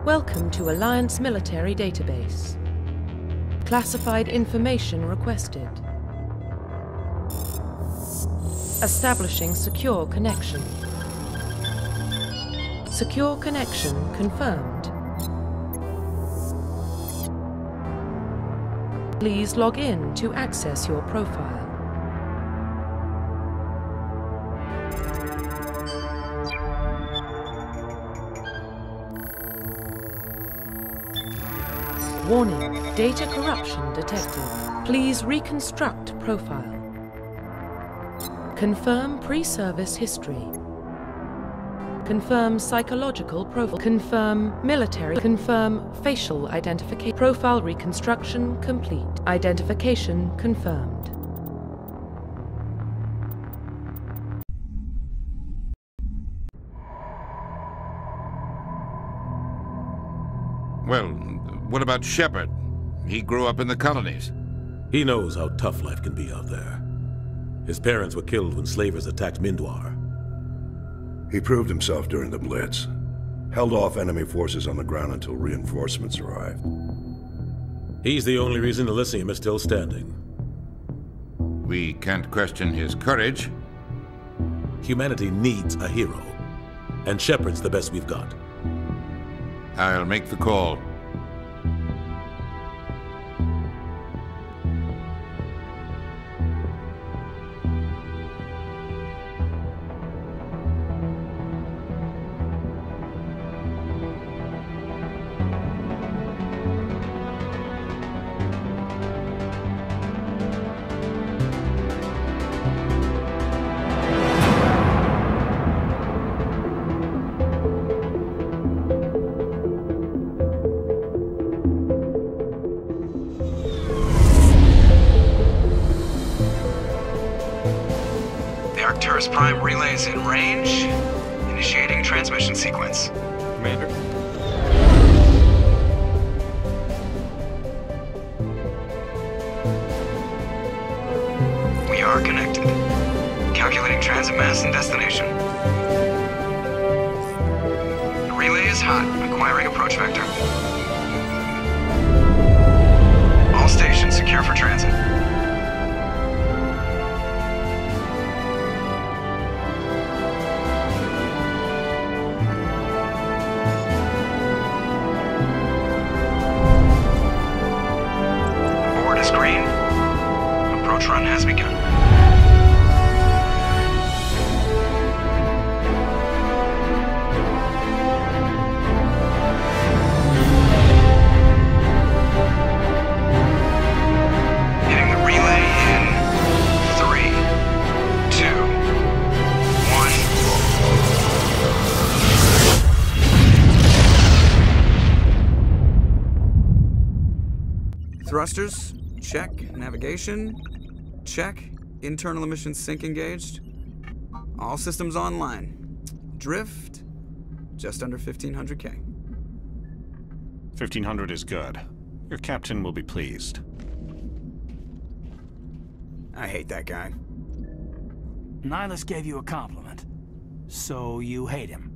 Welcome to Alliance Military Database. Classified information requested. Establishing secure connection. Secure connection confirmed. Please log in to access your profile. Warning, data corruption detected. Please reconstruct profile. Confirm pre-service history. Confirm psychological profile. Confirm military. Confirm facial identification. Profile reconstruction complete. Identification confirmed. Well, what about Shepard? He grew up in the colonies. He knows how tough life can be out there. His parents were killed when slavers attacked Mindwar. He proved himself during the Blitz. Held off enemy forces on the ground until reinforcements arrived. He's the only reason Elysium is still standing. We can't question his courage. Humanity needs a hero. And Shepard's the best we've got. I'll make the call. Prime relays in range. Initiating transmission sequence. Commander? We are connected. Calculating transit mass and destination. The relay is hot. Acquiring approach vector. All stations secure for transit. Run has begun. Hitting the relay in 3, 2, 1. Thrusters, check. Navigation, check. Internal emissions sync engaged. All systems online. Drift, just under 1,500K. 1,500 is good. Your captain will be pleased. I hate that guy. Nihilus gave you a compliment. So you hate him.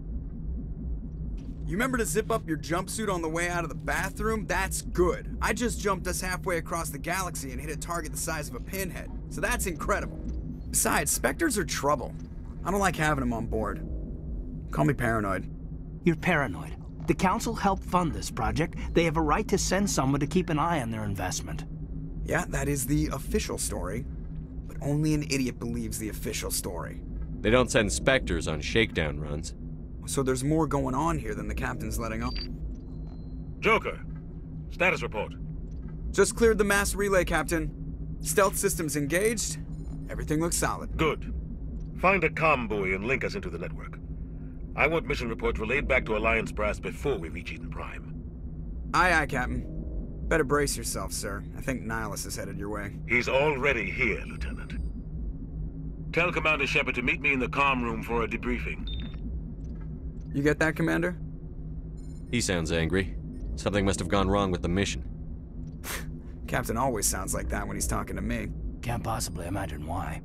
You remember to zip up your jumpsuit on the way out of the bathroom? That's good. I just jumped us halfway across the galaxy and hit a target the size of a pinhead. So that's incredible. Besides, Spectres are trouble. I don't like having them on board. Call me paranoid. You're paranoid. The Council helped fund this project. They have a right to send someone to keep an eye on their investment. Yeah, that is the official story. But only an idiot believes the official story. They don't send Spectres on shakedown runs. So there's more going on here than the captain's letting on. Joker, status report. Just cleared the mass relay, Captain. Stealth systems engaged. Everything looks solid. Good. Find a comm buoy and link us into the network. I want mission reports relayed back to Alliance Brass before we reach Eden Prime. Aye, aye, Captain. Better brace yourself, sir. I think Nihilus is headed your way. He's already here, Lieutenant. Tell Commander Shepard to meet me in the comm room for a debriefing. You get that, Commander? He sounds angry. Something must have gone wrong with the mission. Captain always sounds like that when he's talking to me. Can't possibly imagine why.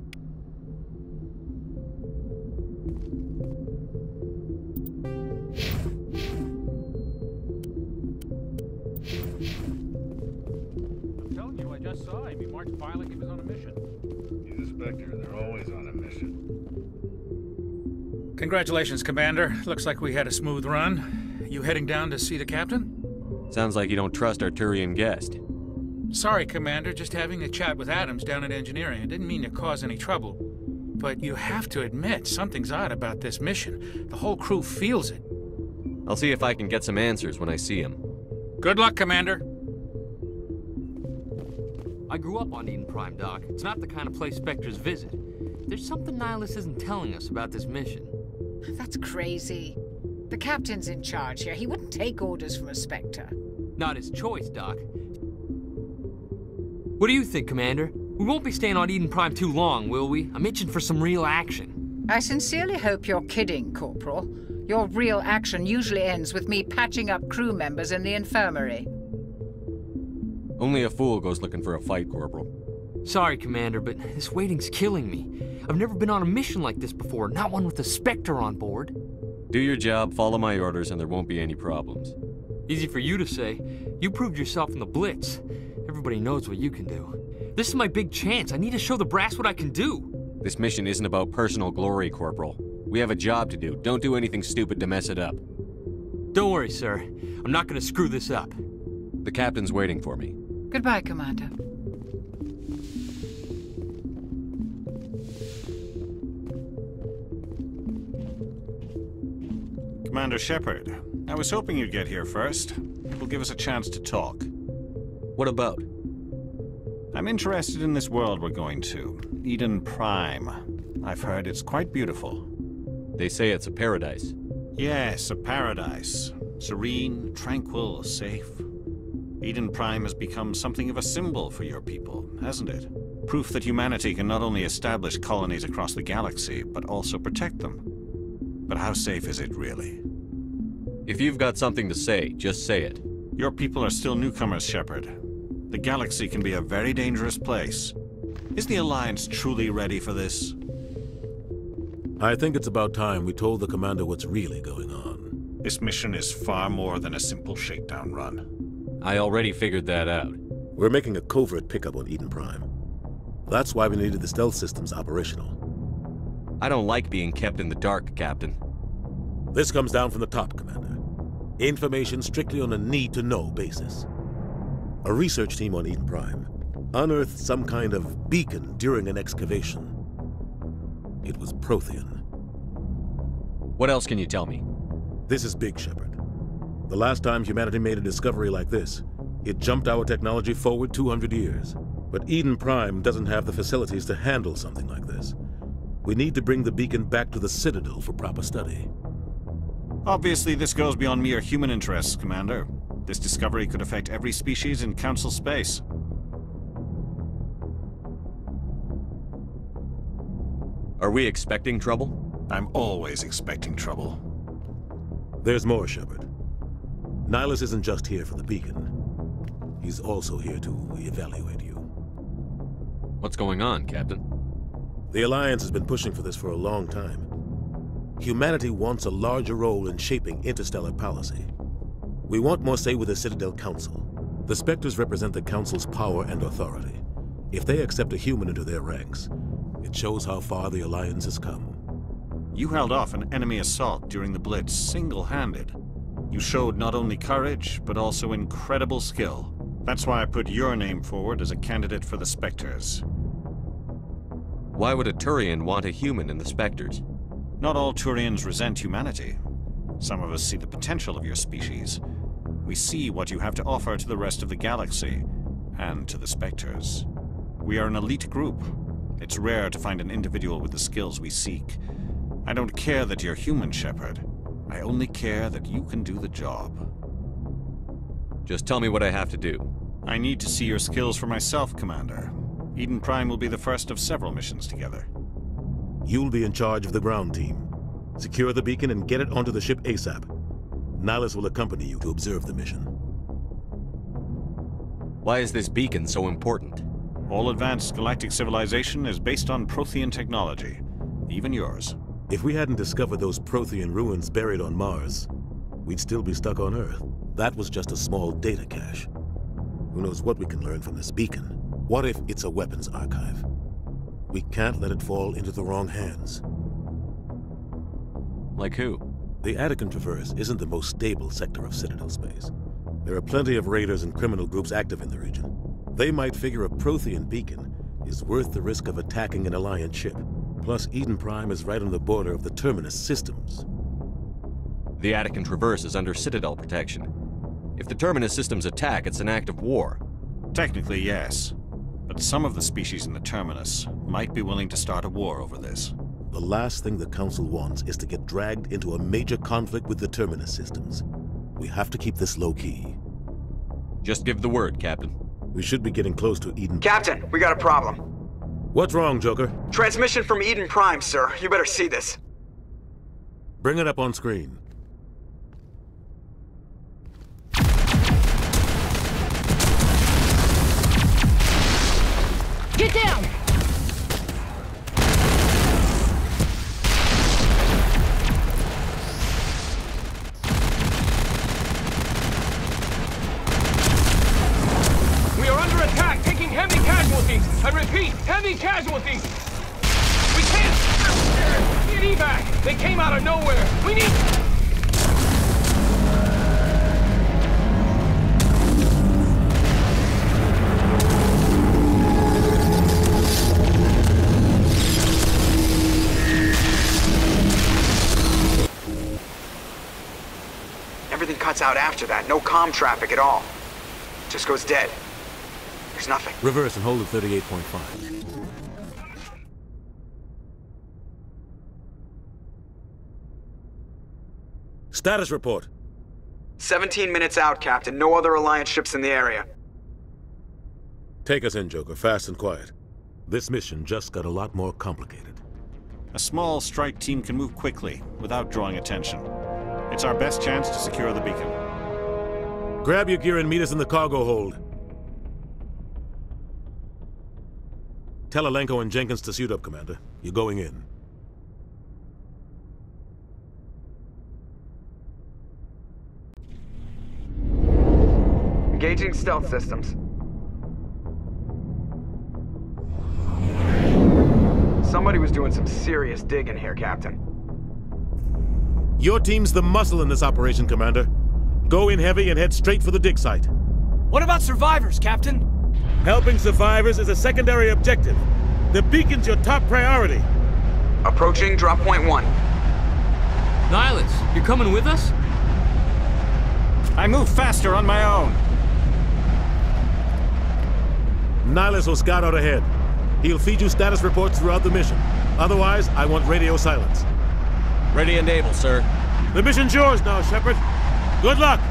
I just saw him. He marched by like he was on a mission. He's a Spectre. They're always on a mission. Congratulations, Commander. Looks like we had a smooth run. You heading down to see the captain? Sounds like you don't trust our Turian guest. Sorry, Commander. Just having a chat with Adams down at engineering. I didn't mean to cause any trouble. But you have to admit, something's odd about this mission. The whole crew feels it. I'll see if I can get some answers when I see him. Good luck, Commander. I grew up on Eden Prime, Doc. It's not the kind of place Spectres visit. There's something Nihilus isn't telling us about this mission. That's crazy. The captain's in charge here. He wouldn't take orders from a Spectre. Not his choice, Doc. What do you think, Commander? We won't be staying on Eden Prime too long, will we? I'm itching for some real action. I sincerely hope you're kidding, Corporal. Your real action usually ends with me patching up crew members in the infirmary. Only a fool goes looking for a fight, Corporal. Sorry, Commander, but this waiting's killing me. I've never been on a mission like this before, not one with a Spectre on board. Do your job, follow my orders, and there won't be any problems. Easy for you to say. You proved yourself in the Blitz. Everybody knows what you can do. This is my big chance. I need to show the brass what I can do. This mission isn't about personal glory, Corporal. We have a job to do. Don't do anything stupid to mess it up. Don't worry, sir. I'm not gonna screw this up. The captain's waiting for me. Goodbye, Commander. Commander Shepard, I was hoping you'd get here first. It will give us a chance to talk. What about? I'm interested in this world we're going to, Eden Prime. I've heard it's quite beautiful. They say it's a paradise. Yes, a paradise. Serene, tranquil, safe. Eden Prime has become something of a symbol for your people, hasn't it? Proof that humanity can not only establish colonies across the galaxy, but also protect them. But how safe is it, really? If you've got something to say, just say it. Your people are still newcomers, Shepard. The galaxy can be a very dangerous place. Is the Alliance truly ready for this? I think it's about time we told the Commander what's really going on. This mission is far more than a simple shakedown run. I already figured that out. We're making a covert pickup on Eden Prime. That's why we needed the stealth systems operational. I don't like being kept in the dark, Captain. This comes down from the top, Commander. Information strictly on a need-to-know basis. A research team on Eden Prime unearthed some kind of beacon during an excavation. It was Prothean. What else can you tell me? This is big, Shepard. The last time humanity made a discovery like this, it jumped our technology forward 200 years. But Eden Prime doesn't have the facilities to handle something like this. We need to bring the beacon back to the Citadel for proper study. Obviously, this goes beyond mere human interests, Commander. This discovery could affect every species in Council space. Are we expecting trouble? I'm always expecting trouble. There's more, Shepard. Nihilus isn't just here for the beacon. He's also here to evaluate you. What's going on, Captain? The Alliance has been pushing for this for a long time. Humanity wants a larger role in shaping interstellar policy. We want more say with the Citadel Council. The Spectres represent the Council's power and authority. If they accept a human into their ranks, it shows how far the Alliance has come. You held off an enemy assault during the Blitz single-handed. You showed not only courage, but also incredible skill. That's why I put your name forward as a candidate for the Spectres. Why would a Turian want a human in the Spectres? Not all Turians resent humanity. Some of us see the potential of your species. We see what you have to offer to the rest of the galaxy, and to the Spectres. We are an elite group. It's rare to find an individual with the skills we seek. I don't care that you're human, Shepard. I only care that you can do the job. Just tell me what I have to do. I need to see your skills for myself, Commander. Eden Prime will be the first of several missions together. You'll be in charge of the ground team. Secure the beacon and get it onto the ship ASAP. Nihilus will accompany you to observe the mission. Why is this beacon so important? All advanced galactic civilization is based on Prothean technology, even yours. If we hadn't discovered those Prothean ruins buried on Mars, we'd still be stuck on Earth. That was just a small data cache. Who knows what we can learn from this beacon? What if it's a weapons archive? We can't let it fall into the wrong hands. Like who? The Attican Traverse isn't the most stable sector of Citadel space. There are plenty of raiders and criminal groups active in the region. They might figure a Prothean beacon is worth the risk of attacking an Alliance ship. Plus, Eden Prime is right on the border of the Terminus systems. The Attican Traverse is under Citadel protection. If the Terminus systems attack, it's an act of war. Technically, yes. But some of the species in the Terminus might be willing to start a war over this. The last thing the Council wants is to get dragged into a major conflict with the Terminus systems. We have to keep this low-key. Just give the word, Captain. We should be getting close to Eden... Captain, we got a problem. What's wrong, Joker? Transmission from Eden Prime, sir. You better see this. Bring it up on screen. Get down! We are under attack, taking heavy casualties. I repeat, heavy casualties. We can't... Get evac! They came out of nowhere. We need... Everything cuts out after that. No comm traffic at all. Just goes dead. There's nothing. Reverse and hold at 38.5. Status report. 17 minutes out, Captain. No other Alliance ships in the area. Take us in, Joker, fast and quiet. This mission just got a lot more complicated. A small strike team can move quickly, without drawing attention. It's our best chance to secure the beacon. Grab your gear and meet us in the cargo hold. Tell Alenko and Jenkins to suit up, Commander. You're going in. Engaging stealth systems. Somebody was doing some serious digging here, Captain. Your team's the muscle in this operation, Commander. Go in heavy and head straight for the dig site. What about survivors, Captain? Helping survivors is a secondary objective. The beacon's your top priority. Approaching drop point 1. Nihilus, you're coming with us? I move faster on my own. Nihilus will scout out ahead. He'll feed you status reports throughout the mission. Otherwise, I want radio silence. Ready and able, sir. The mission's yours now, Shepard. Good luck!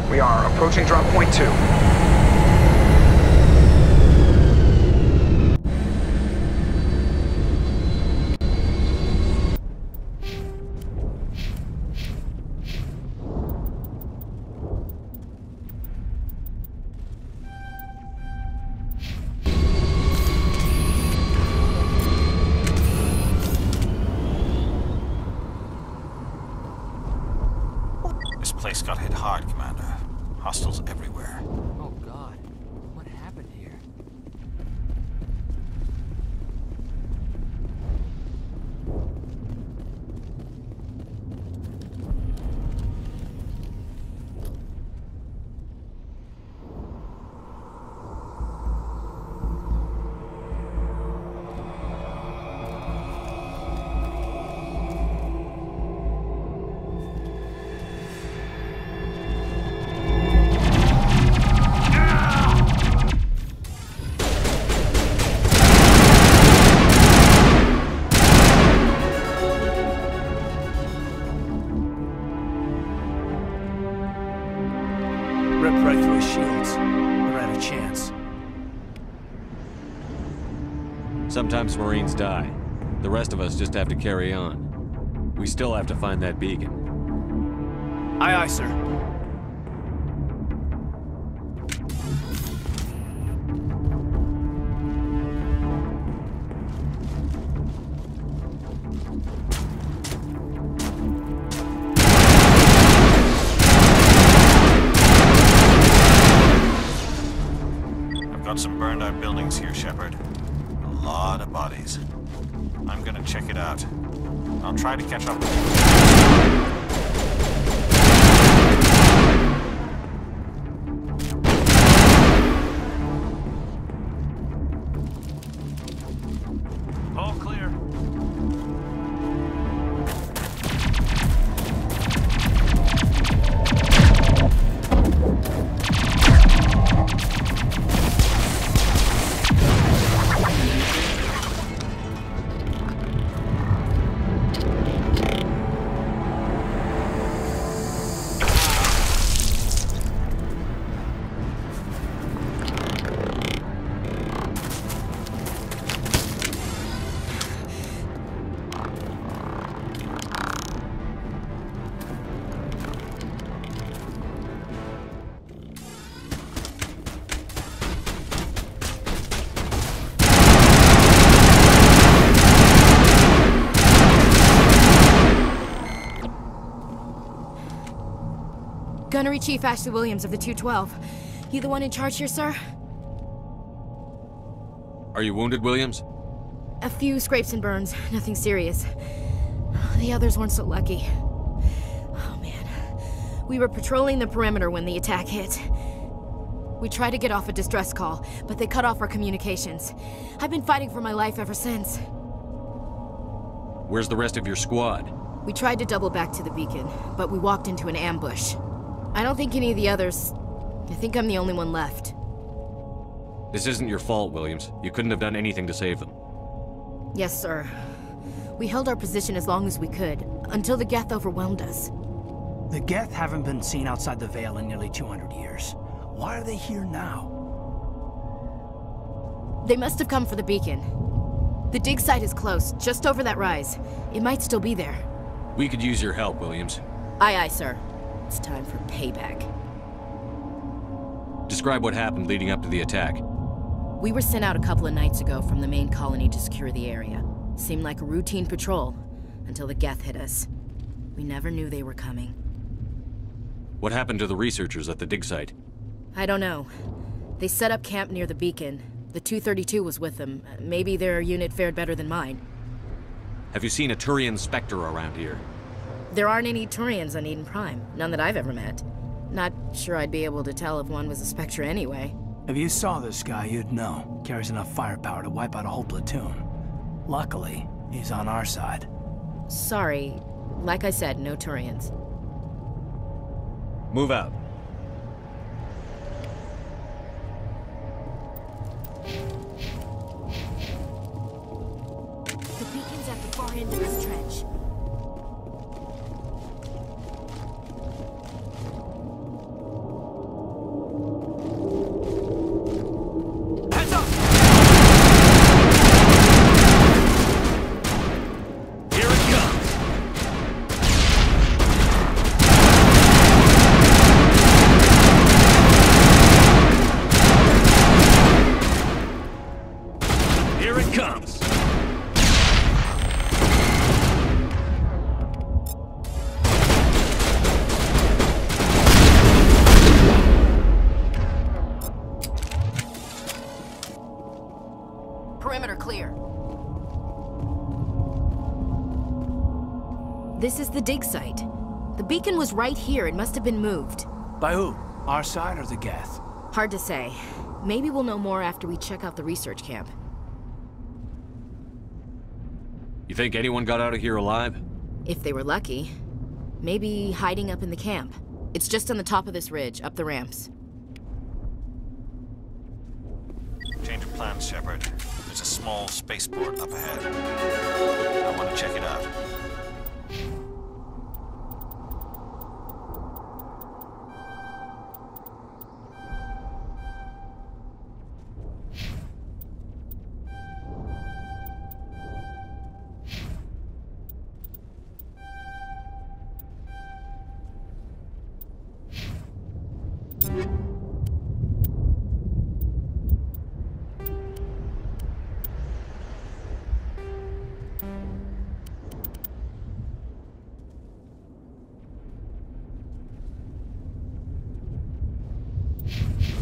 We are approaching drop point 2. This place got hit hard, Commander. Hostiles everywhere. Oh God, what happened here? Ripped right through his shields. Never had a chance. Sometimes Marines die. The rest of us just have to carry on. We still have to find that beacon. Aye, aye, sir. Got some burned out buildings here, Shepard. A lot of bodies. I'm gonna check it out. I'll try to catch up with you. All clear. Gunnery Chief Ashley Williams of the 212. You the one in charge here, sir? Are you wounded, Williams? A few scrapes and burns, nothing serious. The others weren't so lucky. Oh man. We were patrolling the perimeter when the attack hit. We tried to get off a distress call, but they cut off our communications. I've been fighting for my life ever since. Where's the rest of your squad? We tried to double back to the beacon, but we walked into an ambush. I don't think any of the others... I think I'm the only one left. This isn't your fault, Williams. You couldn't have done anything to save them. Yes, sir. We held our position as long as we could, until the Geth overwhelmed us. The Geth haven't been seen outside the Veil in nearly 200 years. Why are they here now? They must have come for the beacon. The dig site is close, just over that rise. It might still be there. We could use your help, Williams. Aye, aye, sir. It's time for payback. Describe what happened leading up to the attack. We were sent out a couple of nights ago from the main colony to secure the area. Seemed like a routine patrol, until the Geth hit us. We never knew they were coming. What happened to the researchers at the dig site? I don't know. They set up camp near the beacon. The 232 was with them. Maybe their unit fared better than mine. Have you seen a Turian Spectre around here? There aren't any Turians on Eden Prime. None that I've ever met. Not sure I'd be able to tell if one was a Spectre anyway. If you saw this guy, you'd know. Carries enough firepower to wipe out a whole platoon. Luckily, he's on our side. Sorry. Like I said, no Turians. Move out. The beacon's at the far end of this trench. Perimeter clear. This is the dig site. The beacon was right here. It must have been moved. By who? Our side or the Geth? Hard to say. Maybe we'll know more after we check out the research camp. You think anyone got out of here alive? If they were lucky. Maybe hiding up in the camp. It's just on the top of this ridge, up the ramps. Change of plans, Shepard. There's a small spaceport up ahead. I want to check it out.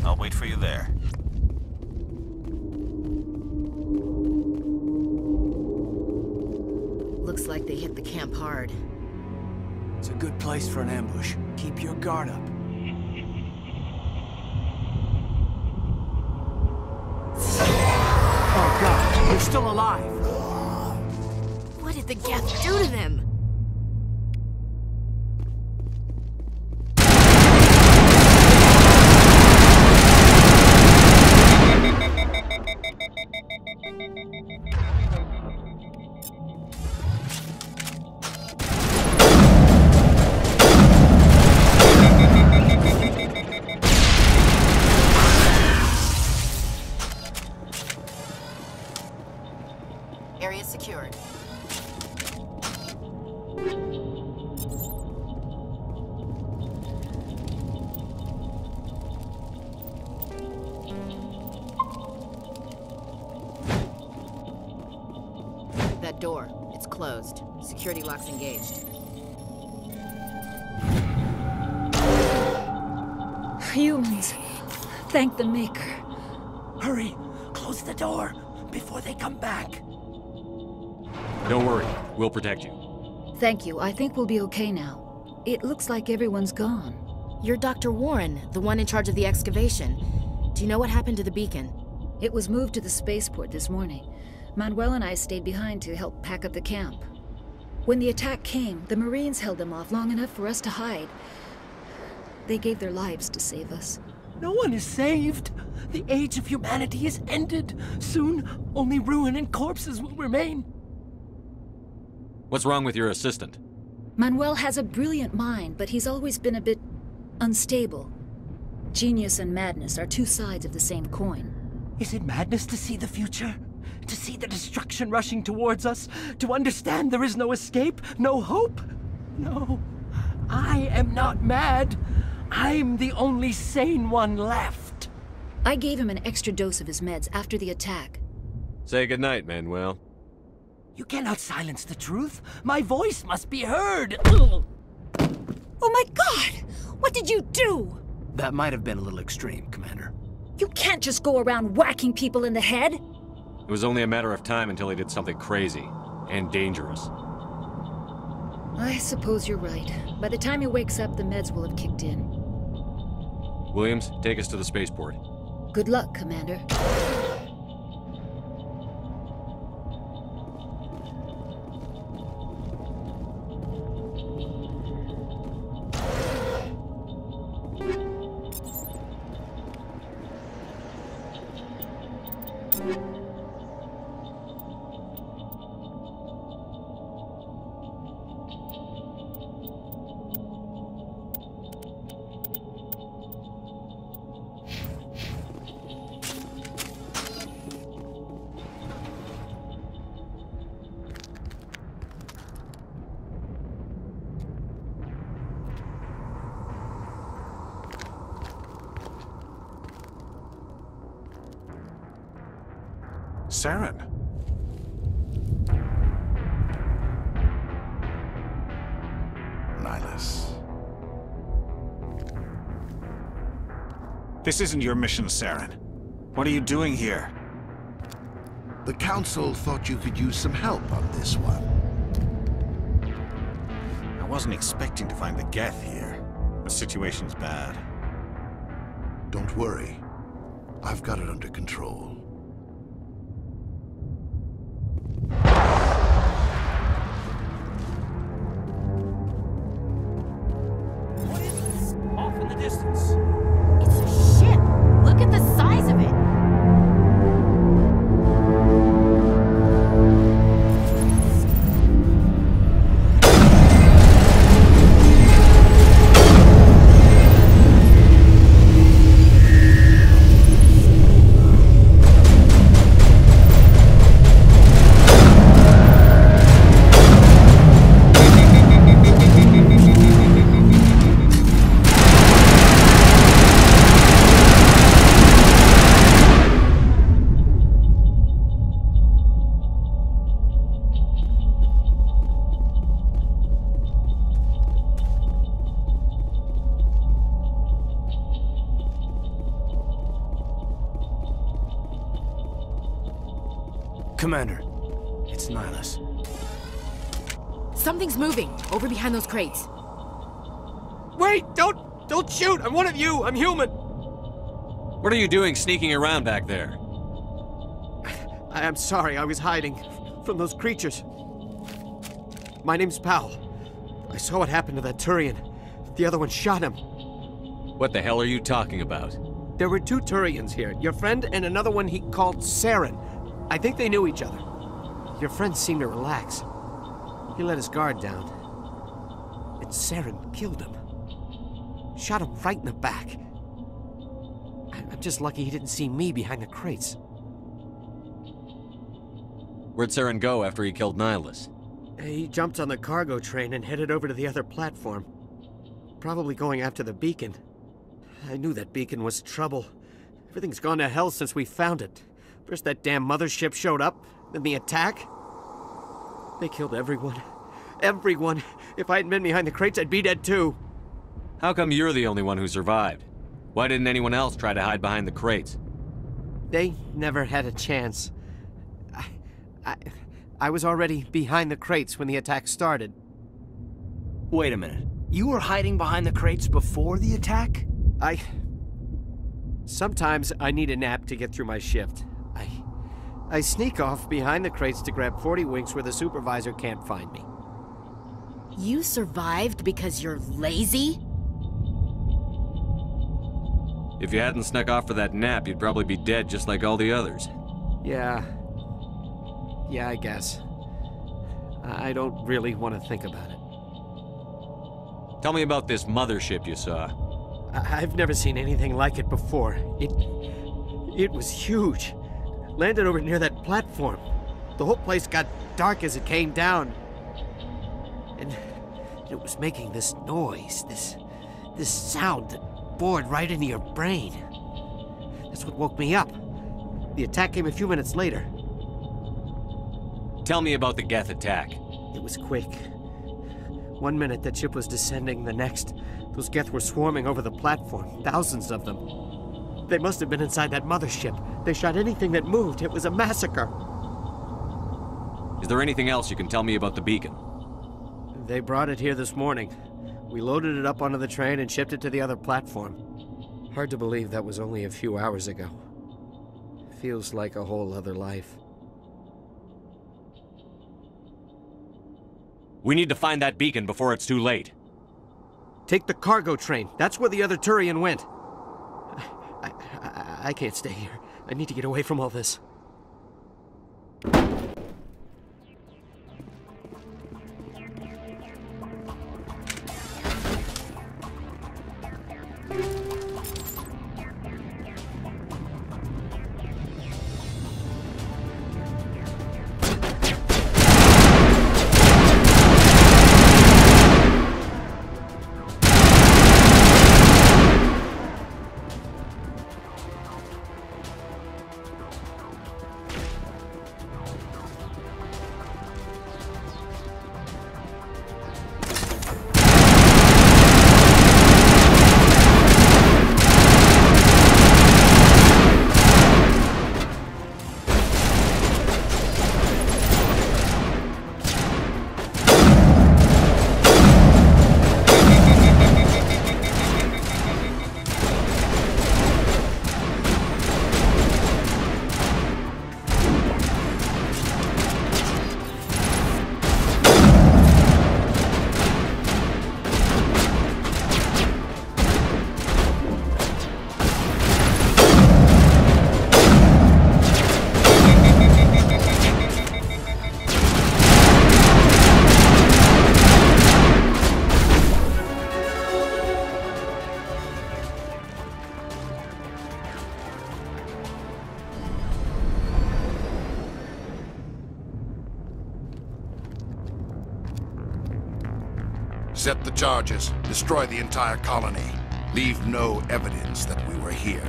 I'll wait for you there. hard. It's a good place for an ambush. Keep your guard up. Oh God, they're still alive! What did the Geth do to them? Area secured. That door, it's closed. Security lock's engaged. Humans. Thank the Maker. Hurry! Close the door before they come back. Don't worry, we'll protect you. Thank you. I think we'll be okay now. It looks like everyone's gone. You're Dr. Warren, the one in charge of the excavation. Do you know what happened to the beacon? It was moved to the spaceport this morning. Manuel and I stayed behind to help pack up the camp. When the attack came, the Marines held them off long enough for us to hide. They gave their lives to save us. No one is saved. The age of humanity is ended. Soon, only ruin and corpses will remain. What's wrong with your assistant? Manuel has a brilliant mind, but he's always been a bit unstable. Genius and madness are two sides of the same coin. Is it madness to see the future? To see the destruction rushing towards us? To understand there is no escape? No hope? No. I am not mad. I'm the only sane one left. I gave him an extra dose of his meds after the attack. Say goodnight, Manuel. You cannot silence the truth. My voice must be heard. Oh my God! What did you do? That might have been a little extreme, Commander. You can't just go around whacking people in the head. It was only a matter of time until he did something crazy and dangerous. I suppose you're right. By the time he wakes up, the meds will have kicked in. Williams, take us to the spaceport. Good luck, Commander. Saren. Nihilus. This isn't your mission, Saren. What are you doing here? The Council thought you could use some help on this one. I wasn't expecting to find the Geth here. The situation's bad. Don't worry. I've got it under control. What is this? Off in the distance. It's a ship! Look at the size of it! Commander, it's Nihilus. Something's moving, over behind those crates. Wait! Don't shoot! I'm one of you! I'm human! What are you doing sneaking around back there? I'm sorry, I was hiding from those creatures. My name's Powell. I saw what happened to that Turian. The other one shot him. What the hell are you talking about? There were 2 Turians here, your friend and another one he called Saren. I think they knew each other. Your friend seemed to relax. He let his guard down. And Saren killed him. Shot him right in the back. I'm just lucky he didn't see me behind the crates. Where'd Saren go after he killed Nihilus? He jumped on the cargo train and headed over to the other platform. Probably going after the beacon. I knew that beacon was trouble. Everything's gone to hell since we found it. First that damn mothership showed up, then the attack. They killed everyone. Everyone. If I hadn't been behind the crates, I'd be dead too. How come you're the only one who survived? Why didn't anyone else try to hide behind the crates? They never had a chance. I was already behind the crates when the attack started. Wait a minute. You were hiding behind the crates before the attack? Sometimes I need a nap to get through my shift. I sneak off behind the crates to grab 40 winks where the supervisor can't find me. You survived because you're lazy? If you hadn't snuck off for that nap, you'd probably be dead just like all the others. Yeah, I guess. I don't really want to think about it. Tell me about this mothership you saw. I've never seen anything like it before. It was huge. Landed over near that platform. The whole place got dark as it came down. And it was making this noise, this sound that bored right into your brain. That's what woke me up. The attack came a few minutes later. Tell me about the Geth attack. It was quick. 1 minute that ship was descending, the next, those Geth were swarming over the platform. Thousands of them. They must have been inside that mothership. They shot anything that moved. It was a massacre. Is there anything else you can tell me about the beacon? They brought it here this morning. We loaded it up onto the train and shipped it to the other platform. Hard to believe that was only a few hours ago. Feels like a whole other life. We need to find that beacon before it's too late. Take the cargo train. That's where the other Turian went. I can't stay here. I need to get away from all this. Set the charges. Destroy the entire colony. Leave no evidence that we were here.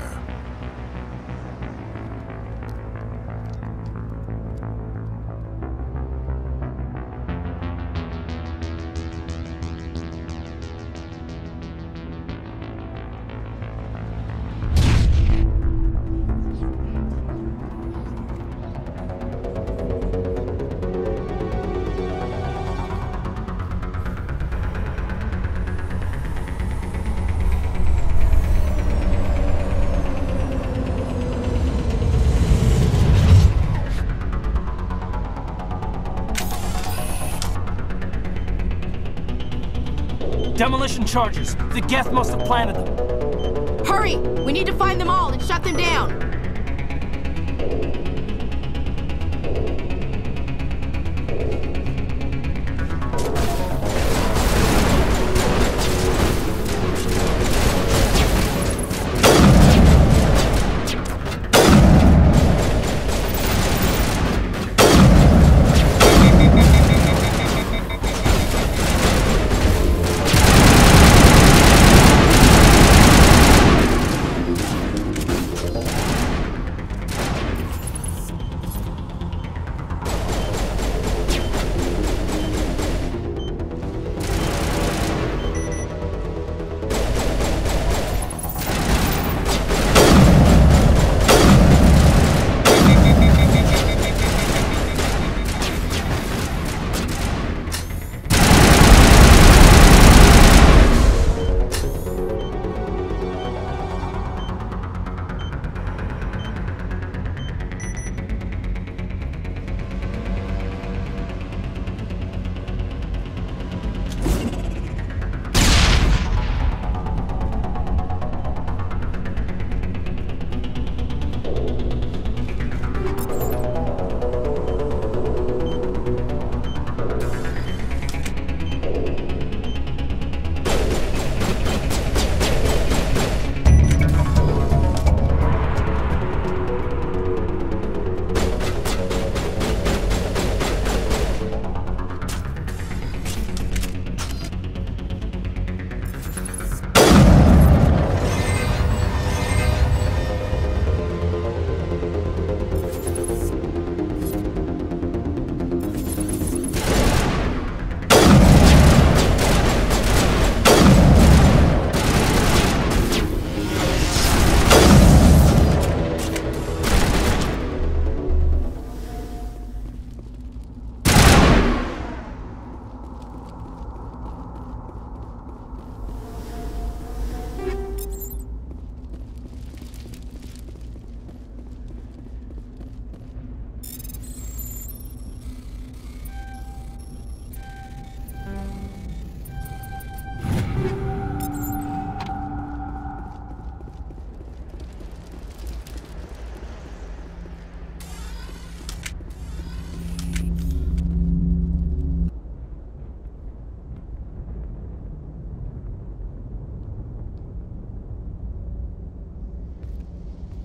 Demolition charges. The Geth must have planted them. Hurry! We need to find them all and shut them down!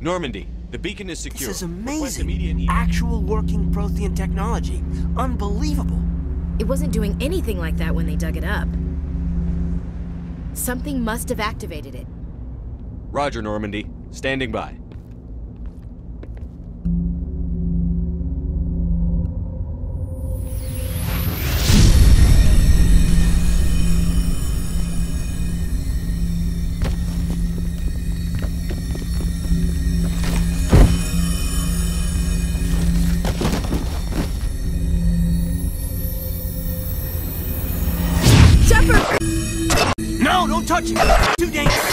Normandy, the beacon is secure. This is amazing. Actual working Prothean technology. Unbelievable. It wasn't doing anything like that when they dug it up. Something must have activated it. Roger, Normandy. Standing by. No, don't touch it! Too dangerous!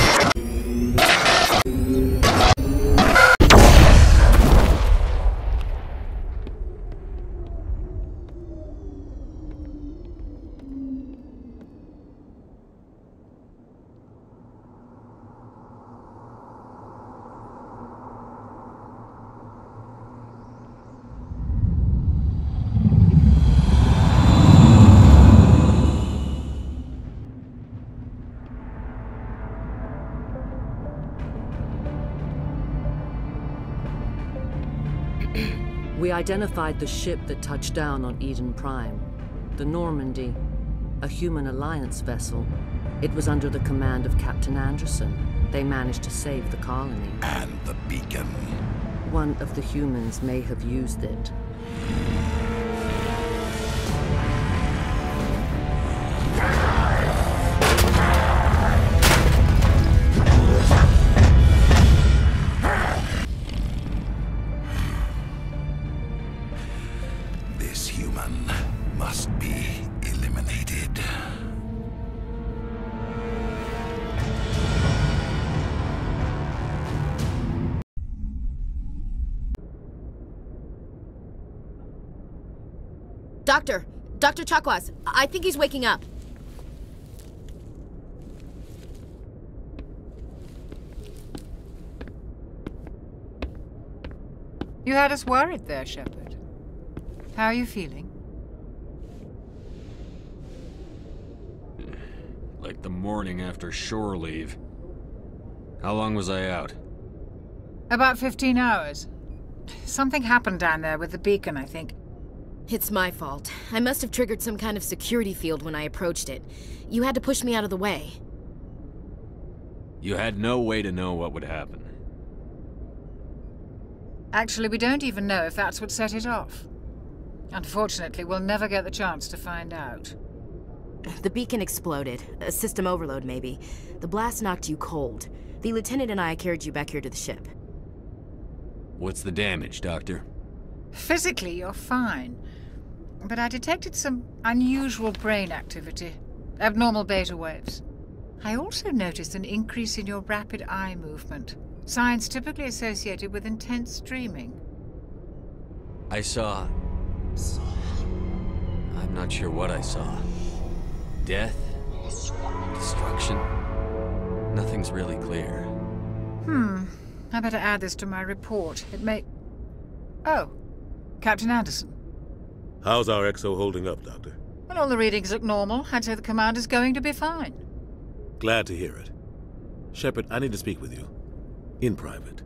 We identified the ship that touched down on Eden Prime. The Normandy, a human alliance vessel. It was under the command of Captain Anderson. They managed to save the colony. And the beacon. One of the humans may have used it. This human must be eliminated. Doctor Chakwas, I think he's waking up. You had us worried there, Shepard. How are you feeling? Like the morning after shore leave. How long was I out? About 15 hours. Something happened down there with the beacon, I think. It's my fault. I must have triggered some kind of security field when I approached it. You had to push me out of the way. You had no way to know what would happen. Actually, we don't even know if that's what set it off. Unfortunately, we'll never get the chance to find out. The beacon exploded. A system overload, maybe. The blast knocked you cold. The lieutenant and I carried you back here to the ship. What's the damage, Doctor? Physically, you're fine. But I detected some unusual brain activity. Abnormal beta waves. I also noticed an increase in your rapid eye movement. Signs typically associated with intense dreaming. I saw... I'm not sure what I saw. Death? Destruction? Nothing's really clear. I better add this to my report. It may... Oh, Captain Anderson. How's our XO holding up, Doctor? Well, all the readings look normal. I'd say the commander's going to be fine. Glad to hear it. Shepard, I need to speak with you. In private.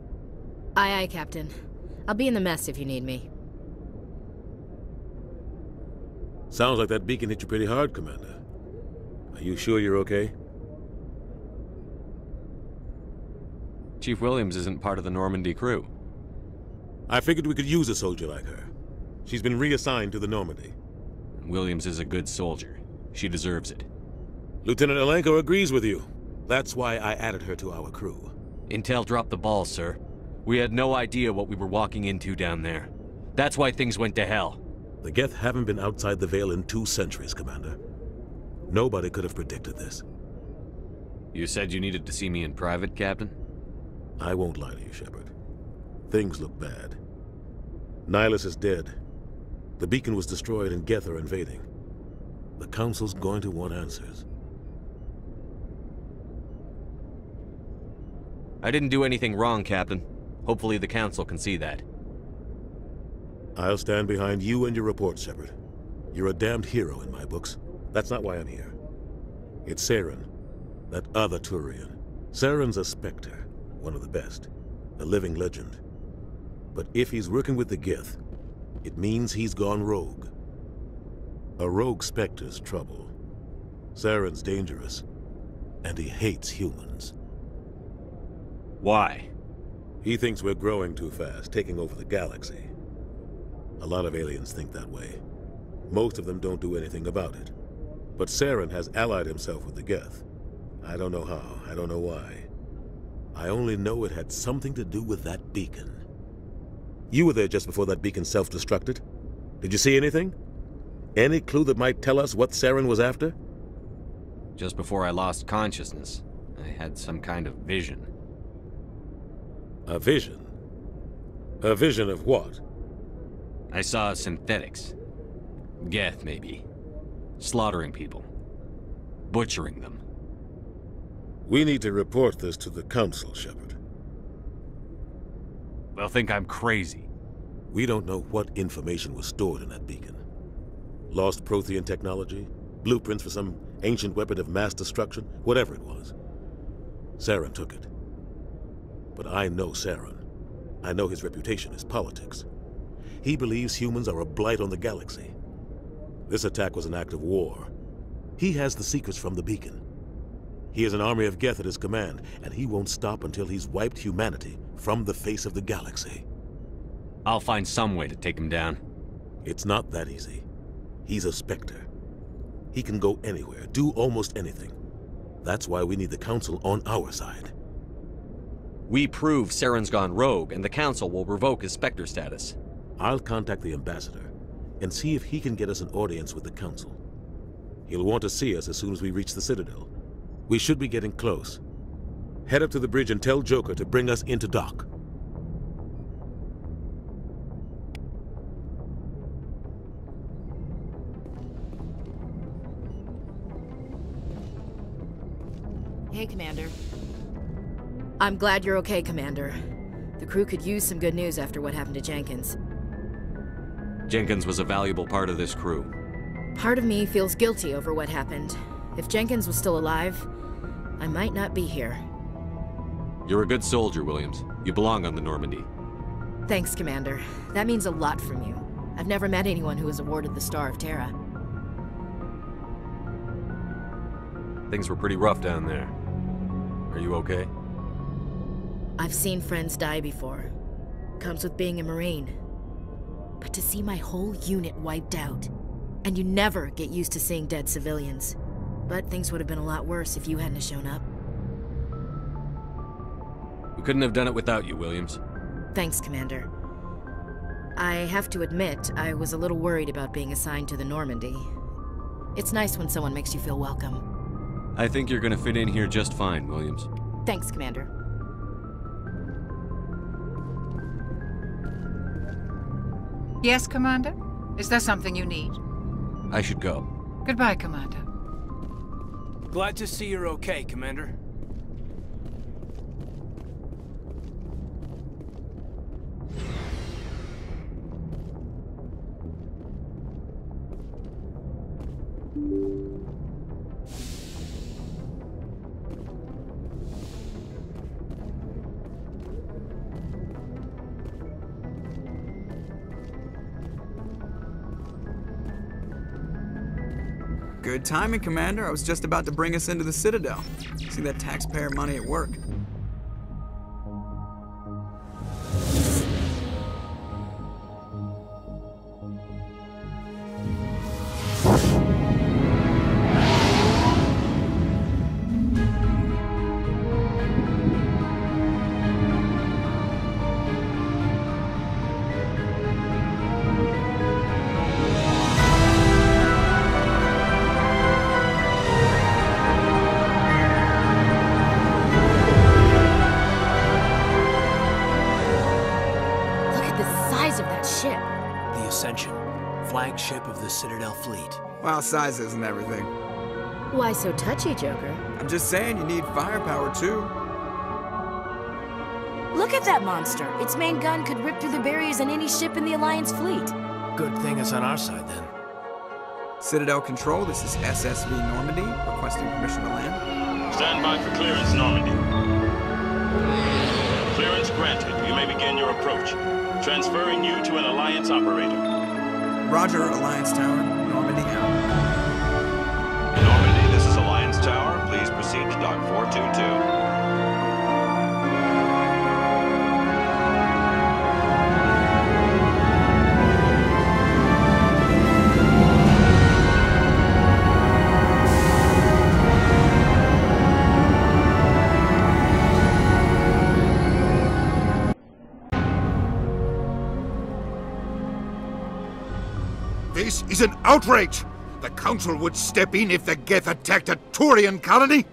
Aye, aye, Captain. I'll be in the mess if you need me. Sounds like that beacon hit you pretty hard, Commander. Are you sure you're okay? Chief Williams isn't part of the Normandy crew. I figured we could use a soldier like her. She's been reassigned to the Normandy. Williams is a good soldier. She deserves it. Lieutenant Alenko agrees with you. That's why I added her to our crew. Intel dropped the ball, sir. We had no idea what we were walking into down there. That's why things went to hell. The Geth haven't been outside the Veil in 2 centuries, Commander. Nobody could have predicted this. You said you needed to see me in private, Captain? I won't lie to you, Shepard. Things look bad. Nihilus is dead. The beacon was destroyed and Geth are invading. The Council's going to want answers. I didn't do anything wrong, Captain. Hopefully the Council can see that. I'll stand behind you and your report, Shepard. You're a damned hero in my books. That's not why I'm here. It's Saren, that other Turian. Saren's a Spectre, one of the best, a living legend. But if he's working with the Geth, it means he's gone rogue. A rogue Spectre's trouble. Saren's dangerous, and he hates humans. Why? He thinks we're growing too fast, taking over the galaxy. A lot of aliens think that way. Most of them don't do anything about it. But Saren has allied himself with the Geth. I don't know how, I don't know why. I only know it had something to do with that beacon. You were there just before that beacon self-destructed. Did you see anything? Any clue that might tell us what Saren was after? Just before I lost consciousness, I had some kind of vision. A vision? A vision of what? I saw synthetics. Geth, maybe. Slaughtering people. Butchering them. We need to report this to the Council, Shepard. They'll think I'm crazy. We don't know what information was stored in that beacon. Lost Prothean technology? Blueprints for some ancient weapon of mass destruction? Whatever it was. Saren took it. But I know Saren. I know his reputation is politics. He believes humans are a blight on the galaxy. This attack was an act of war. He has the secrets from the beacon. He has an army of Geth at his command, and he won't stop until he's wiped humanity from the face of the galaxy. I'll find some way to take him down. It's not that easy. He's a Spectre. He can go anywhere, do almost anything. That's why we need the Council on our side. We prove Saren's gone rogue, and the Council will revoke his Spectre status. I'll contact the Ambassador and see if he can get us an audience with the Council. He'll want to see us as soon as we reach the Citadel. We should be getting close. Head up to the bridge and tell Joker to bring us into dock. Hey, Commander. I'm glad you're okay, Commander. The crew could use some good news after what happened to Jenkins. Jenkins was a valuable part of this crew. Part of me feels guilty over what happened. If Jenkins was still alive, I might not be here. You're a good soldier, Williams. You belong on the Normandy. Thanks, Commander. That means a lot from you. I've never met anyone who was awarded the Star of Terra. Things were pretty rough down there. Are you okay? I've seen friends die before. Comes with being a Marine. But to see my whole unit wiped out, and you never get used to seeing dead civilians. But things would have been a lot worse if you hadn't shown up. We couldn't have done it without you, Williams. Thanks, Commander. I have to admit, I was a little worried about being assigned to the Normandy. It's nice when someone makes you feel welcome. I think you're gonna fit in here just fine, Williams. Thanks, Commander. Yes, Commander? Is there something you need? I should go. Goodbye, Commander. Glad to see you're okay, Commander. Good timing, Commander. I was just about to bring us into the Citadel. See that taxpayer money at work. Flagship of the Citadel fleet. Well, size isn't everything. Why so touchy, Joker? I'm just saying you need firepower, too. Look at that monster! Its main gun could rip through the barriers in any ship in the Alliance fleet. Good thing it's on our side, then. Citadel Control, this is SSV Normandy, requesting permission to land. Stand by for clearance, Normandy. Clearance granted. You may begin your approach. Transferring you to an Alliance operator. Roger, Alliance Tower. Normandy out. Normandy, this is Alliance Tower. Please proceed to Dock 422. This is an outrage! The Council would step in if the Geth attacked a Turian colony?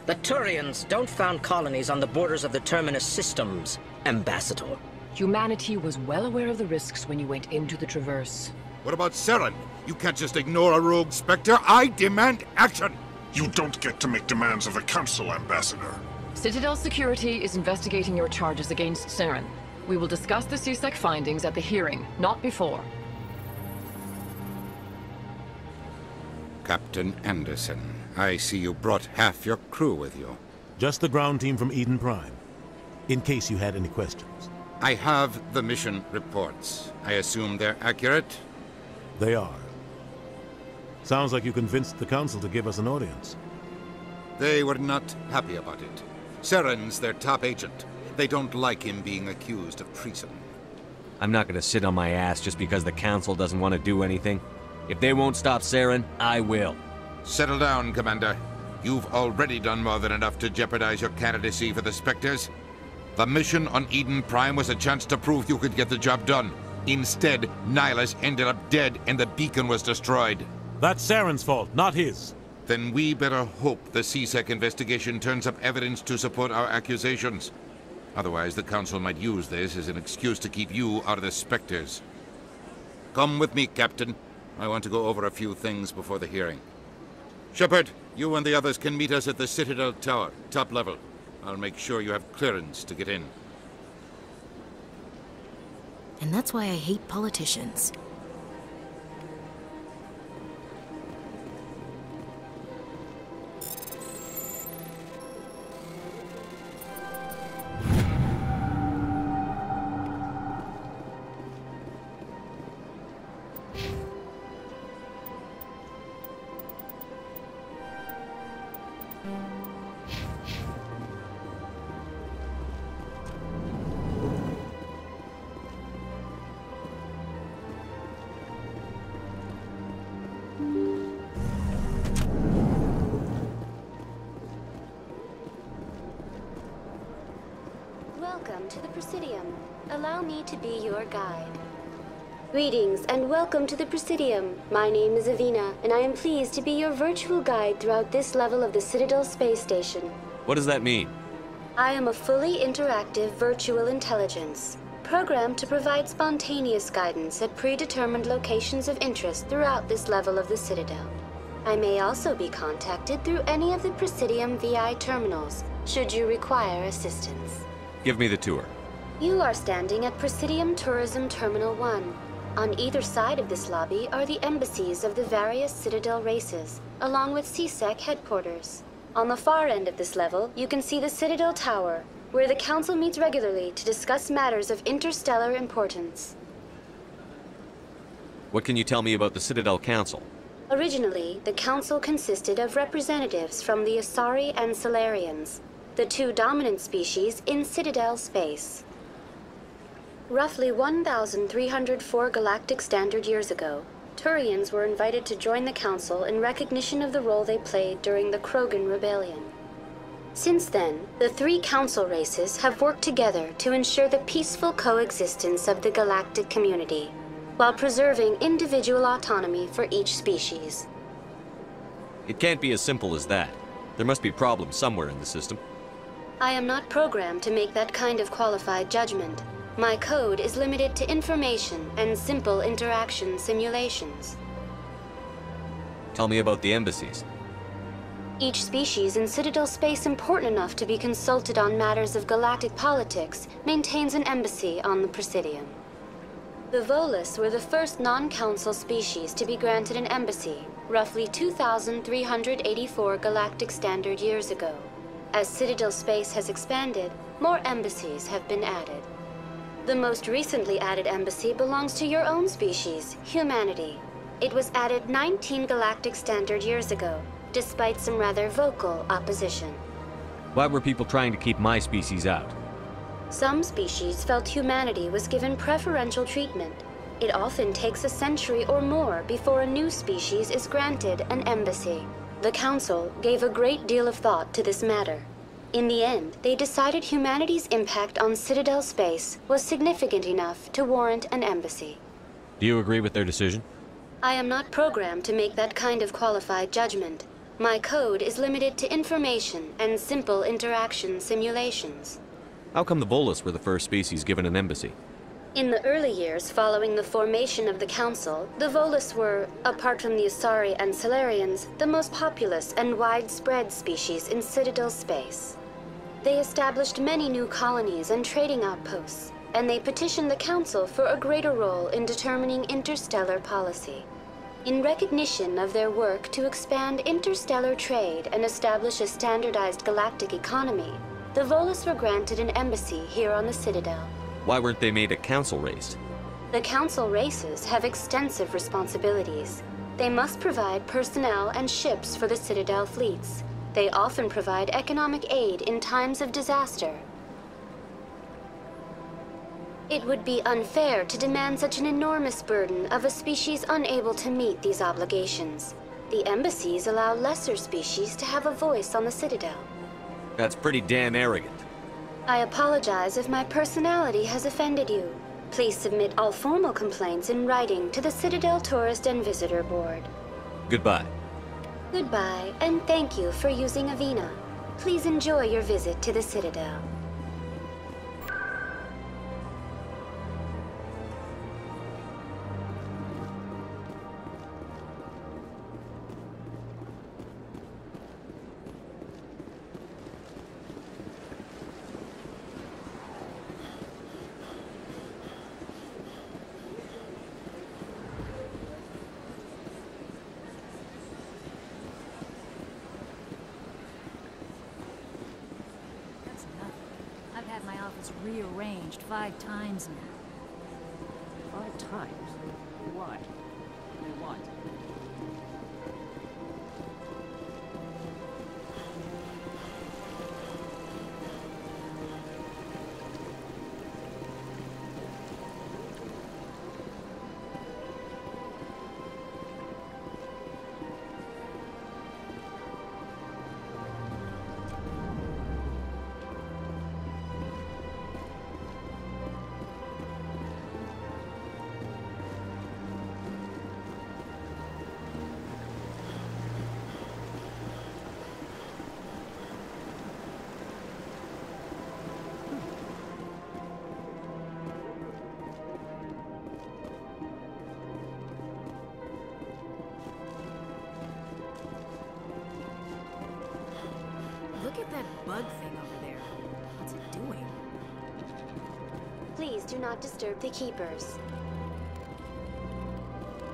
The Turians don't found colonies on the borders of the Terminus systems, Ambassador. Humanity was well aware of the risks when you went into the Traverse. What about Saren? You can't just ignore a rogue Spectre. I demand action! You don't get to make demands of the Council, Ambassador. Citadel Security is investigating your charges against Saren. We will discuss the CSEC findings at the hearing, not before. Captain Anderson, I see you brought half your crew with you. Just the ground team from Eden Prime, in case you had any questions. I have the mission reports. I assume they're accurate? They are. Sounds like you convinced the Council to give us an audience. They were not happy about it. Saren's their top agent. They don't like him being accused of treason. I'm not gonna sit on my ass just because the Council doesn't want to do anything. If they won't stop Saren, I will. Settle down, Commander. You've already done more than enough to jeopardize your candidacy for the Spectres. The mission on Eden Prime was a chance to prove you could get the job done. Instead, Nihilus ended up dead and the beacon was destroyed. That's Saren's fault, not his. Then we better hope the CSEC investigation turns up evidence to support our accusations. Otherwise, the Council might use this as an excuse to keep you out of the Spectres. Come with me, Captain. I want to go over a few things before the hearing. Shepard, you and the others can meet us at the Citadel Tower, top level. I'll make sure you have clearance to get in. And that's why I hate politicians. Welcome to the Presidium. Allow me to be your guide. Greetings and welcome to the Presidium. My name is Avina, and I am pleased to be your virtual guide throughout this level of the Citadel space station. What does that mean? I am a fully interactive virtual intelligence, programmed to provide spontaneous guidance at predetermined locations of interest throughout this level of the Citadel. I may also be contacted through any of the Presidium VI terminals, should you require assistance. Give me the tour. You are standing at Presidium Tourism Terminal 1. On either side of this lobby are the embassies of the various Citadel races, along with CSEC headquarters. On the far end of this level, you can see the Citadel Tower, where the Council meets regularly to discuss matters of interstellar importance. What can you tell me about the Citadel Council? Originally, the Council consisted of representatives from the Asari and Solarians, the two dominant species in Citadel space. Roughly 1,304 galactic standard years ago, Turians were invited to join the Council in recognition of the role they played during the Krogan Rebellion. Since then, the three Council races have worked together to ensure the peaceful coexistence of the galactic community, while preserving individual autonomy for each species. It can't be as simple as that. There must be problems somewhere in the system. I am not programmed to make that kind of qualified judgment. My code is limited to information and simple interaction simulations. Tell me about the embassies. Each species in Citadel space important enough to be consulted on matters of galactic politics maintains an embassy on the Presidium. The Volus were the first non-council species to be granted an embassy, roughly 2,384 galactic standard years ago. As Citadel space has expanded, more embassies have been added. The most recently added embassy belongs to your own species, humanity. It was added 19 galactic standard years ago, despite some rather vocal opposition. Why were people trying to keep my species out? Some species felt humanity was given preferential treatment. It often takes a century or more before a new species is granted an embassy. The Council gave a great deal of thought to this matter. In the end, they decided humanity's impact on Citadel space was significant enough to warrant an embassy. Do you agree with their decision? I am not programmed to make that kind of qualified judgment. My code is limited to information and simple interaction simulations. How come the Volus were the first species given an embassy? In the early years following the formation of the Council, the Volus were, apart from the Asari and Solarians, the most populous and widespread species in Citadel space. They established many new colonies and trading outposts, and they petitioned the Council for a greater role in determining interstellar policy. In recognition of their work to expand interstellar trade and establish a standardized galactic economy, the Volus were granted an embassy here on the Citadel. Why weren't they made a council race? The Council races have extensive responsibilities. They must provide personnel and ships for the Citadel fleets. They often provide economic aid in times of disaster. It would be unfair to demand such an enormous burden of a species unable to meet these obligations. The embassies allow lesser species to have a voice on the Citadel. That's pretty damn arrogant. I apologize if my personality has offended you. Please submit all formal complaints in writing to the Citadel Tourist and Visitor Board. Goodbye. Goodbye, and thank you for using Avina. Please enjoy your visit to the Citadel. records rearranged 5 times now. 5 times? Why? They want. Look at that bug thing over there. What's it doing? Please do not disturb the keepers.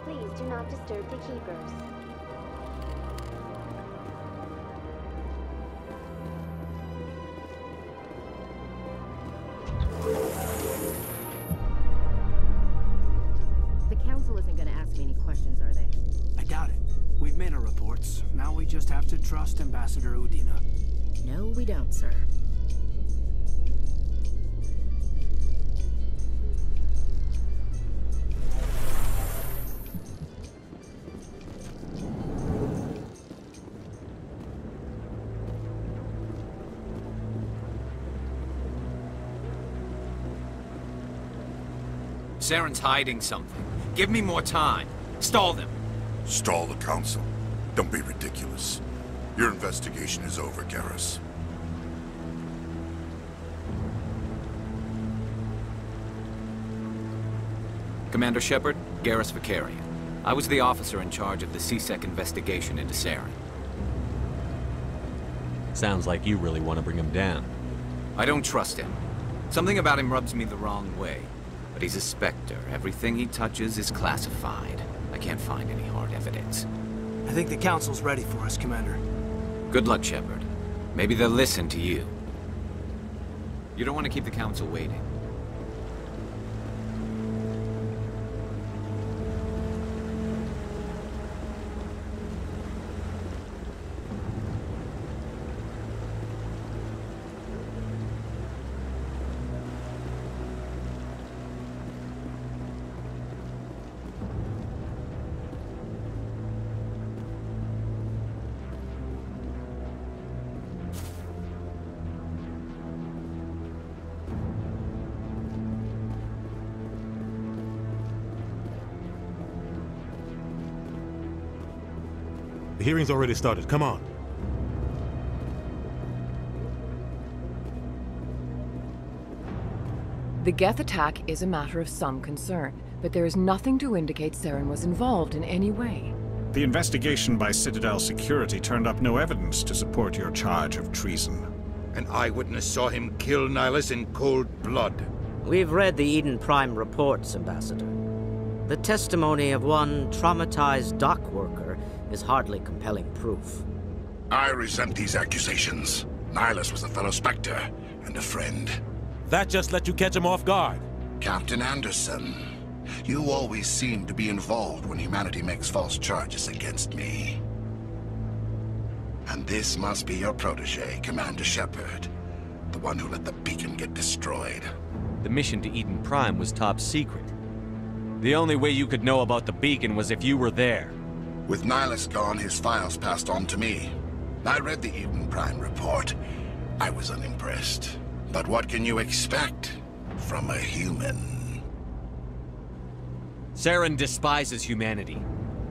Please do not disturb the keepers. The council isn't gonna ask me any questions, are they? I doubt it. We've made our reports. Now we just have to trust Ambassador Udina. No, we don't, sir. Saren's hiding something. Give me more time. Stall them. Stall the council? Don't be ridiculous. Your investigation is over, Garrus. Commander Shepard, Garrus Vicarian. I was the officer in charge of the CSEC investigation into Saren. Sounds like you really want to bring him down. I don't trust him. Something about him rubs me the wrong way. But he's a Spectre. Everything he touches is classified. I can't find any hard evidence. I think the council's ready for us, Commander. Good luck, Shepard. Maybe they'll listen to you. You don't want to keep the council waiting. The hearing's already started. Come on. The Geth attack is a matter of some concern, but there is nothing to indicate Saren was involved in any way. The investigation by Citadel Security turned up no evidence to support your charge of treason. An eyewitness saw him kill Nihilus in cold blood. We've read the Eden Prime reports, Ambassador. The testimony of one traumatized dock worker is hardly compelling proof. I resent these accusations. Nihilus was a fellow Spectre and a friend. That just let you catch him off guard. Captain Anderson, you always seem to be involved when humanity makes false charges against me. And this must be your protege, Commander Shepard. The one who let the beacon get destroyed. The mission to Eden Prime was top secret. The only way you could know about the beacon was if you were there. With Nihilus gone, his files passed on to me. I read the Eden Prime report. I was unimpressed. But what can you expect from a human? Saren despises humanity.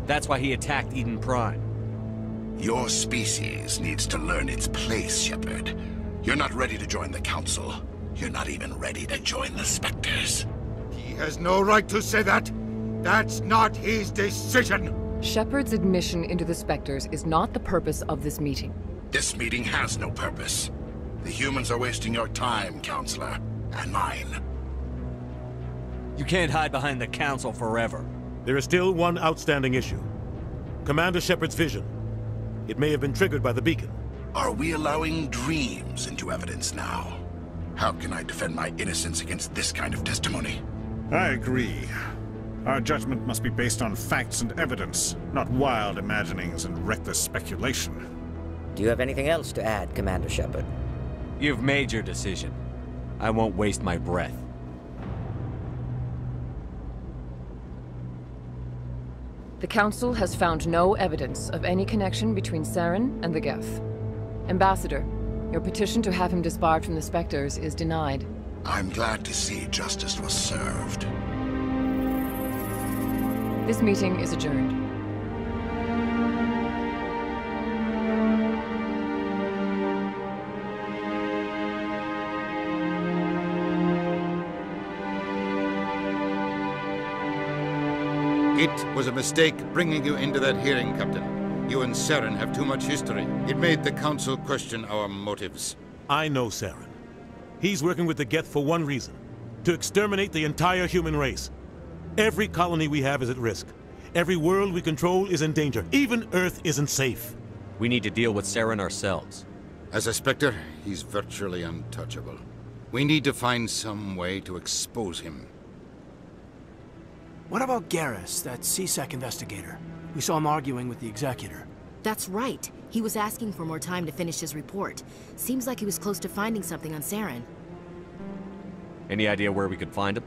That's why he attacked Eden Prime. Your species needs to learn its place, Shepard. You're not ready to join the Council. You're not even ready to join the Spectres. He has no right to say that. That's not his decision. Shepard's admission into the Spectres is not the purpose of this meeting. This meeting has no purpose. The humans are wasting your time, Counselor, and mine. You can't hide behind the Council forever. There is still one outstanding issue. Commander Shepard's vision. It may have been triggered by the beacon. Are we allowing dreams into evidence now? How can I defend my innocence against this kind of testimony? I agree. Our judgment must be based on facts and evidence, not wild imaginings and reckless speculation. Do you have anything else to add, Commander Shepard? You've made your decision. I won't waste my breath. The Council has found no evidence of any connection between Saren and the Geth. Ambassador, your petition to have him disbarred from the Spectres is denied. I'm glad to see justice was served. This meeting is adjourned. It was a mistake bringing you into that hearing, Captain. You and Saren have too much history. It made the Council question our motives. I know Saren. He's working with the Geth for one reason: to exterminate the entire human race. Every colony we have is at risk. Every world we control is in danger. Even Earth isn't safe. We need to deal with Saren ourselves. As a Spectre, he's virtually untouchable. We need to find some way to expose him. What about Garrus, that CSEC investigator? We saw him arguing with the Executor. That's right. He was asking for more time to finish his report. Seems like he was close to finding something on Saren. Any idea where we could find him?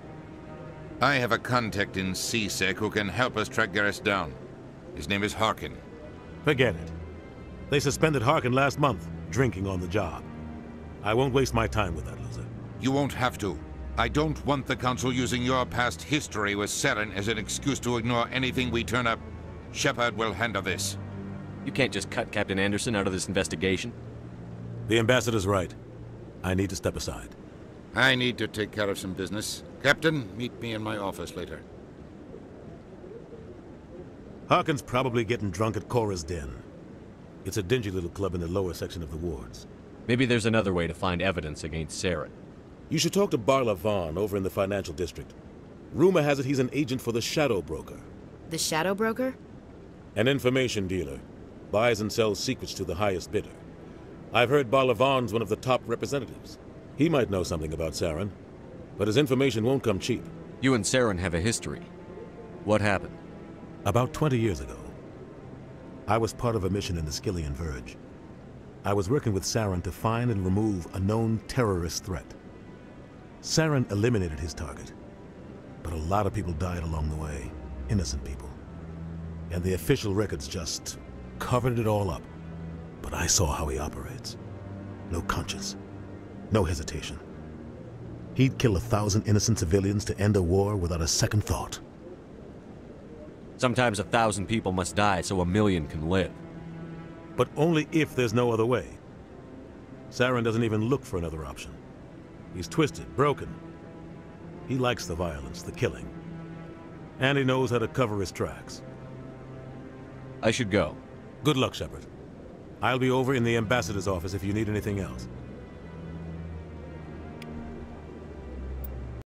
I have a contact in CSEC who can help us track Garrus down. His name is Harkin. Forget it. They suspended Harkin last month, drinking on the job. I won't waste my time with that loser. You won't have to. I don't want the Council using your past history with Saren as an excuse to ignore anything we turn up. Shepard will handle this. You can't just cut Captain Anderson out of this investigation. The Ambassador's right. I need to step aside. I need to take care of some business. Captain, meet me in my office later. Harkin's probably getting drunk at Cora's Den. It's a dingy little club in the lower section of the wards. Maybe there's another way to find evidence against Saren. You should talk to Barla Vaughn over in the financial district. Rumor has it he's an agent for the Shadow Broker. The Shadow Broker? An information dealer. Buys and sells secrets to the highest bidder. I've heard Barla Vaughn's one of the top representatives. He might know something about Saren, but his information won't come cheap. You and Saren have a history. What happened? About 20 years ago, I was part of a mission in the Skillian Verge. I was working with Saren to find and remove a known terrorist threat. Saren eliminated his target, but a lot of people died along the way, innocent people. And the official records just covered it all up. But I saw how he operates. No conscience, no hesitation. He'd kill 1,000 innocent civilians to end a war without a second thought. Sometimes 1,000 people must die so 1,000,000 can live. But only if there's no other way. Saren doesn't even look for another option. He's twisted, broken. He likes the violence, the killing. And he knows how to cover his tracks. I should go. Good luck, Shepard. I'll be over in the Ambassador's office if you need anything else.